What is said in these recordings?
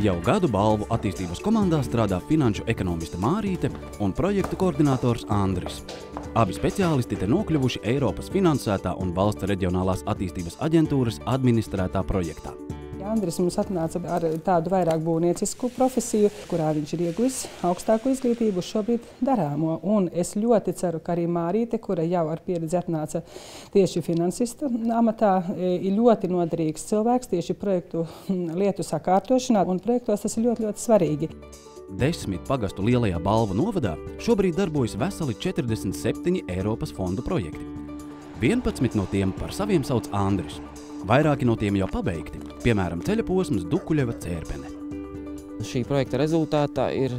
Jau gadu balvu attīstības komandā strādā finanšu ekonomiste Mārīte un projektu koordinators Andris. Abi speciālisti te nokļuvuši Eiropas finansētā un valsts reģionālās attīstības aģentūras administrētā projektā. Andris mums atnāca ar tādu vairāk būvniecisku profesiju, kurā viņš ir ieguvis augstāku izglītību šobrīd darāmo. Un es ļoti ceru, ka arī Mārīte, kura jau ar pieredzi atnāca tieši finansista amatā, ir ļoti noderīgs cilvēks tieši projektu lietu sakārtošanā, un projektos tas ir ļoti, ļoti svarīgi. 10 pagastu lielajā Balvu novadā šobrīd darbojas veseli 47 Eiropas fondu projekti. 11 no tiem par saviem sauc Andris. Vairāki no tiem jau pabeigti, piemēram, ceļa posms Dukuļeva–Cērpene. Šī projekta rezultātā ir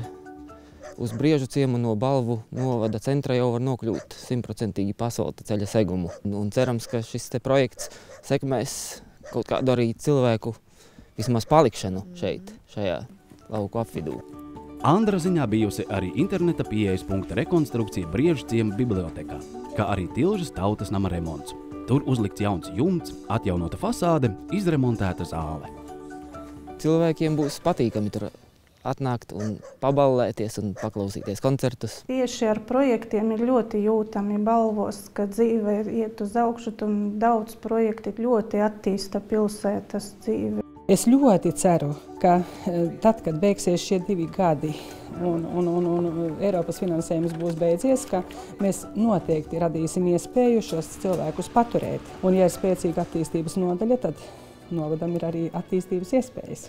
uz Briežu ciemu no Balvu novada centra jau var nokļūt 100% pasvalta ceļa segumu. Un cerams, ka šis te projekts sekmēs kaut kādu arī cilvēku vismaz palikšanu šeit, šajā lauku apvidū. Andra ziņā bijusi arī interneta pieejas punkta rekonstrukcija Briežu ciemu bibliotekā, kā arī Tilžas tautas nama remonts. Tur uzlikts jauns jumts, atjaunota fasāde, izremontēta zāle. Cilvēkiem būs patīkami tur atnākt un paballēties un paklausīties koncertus. Tieši ar projektiem ir ļoti jūtami Balvos, ka dzīve iet uz augšu un daudz projekti ļoti attīsta pilsētas dzīvi. Es ļoti ceru, ka tad, kad beigsies šie 2 gadi un Eiropas finansējums būs beidzies, ka mēs noteikti radīsim iespēju šos cilvēkus paturēt. Un, ja ir spēcīga attīstības nodaļa, tad novadam ir arī attīstības iespējas.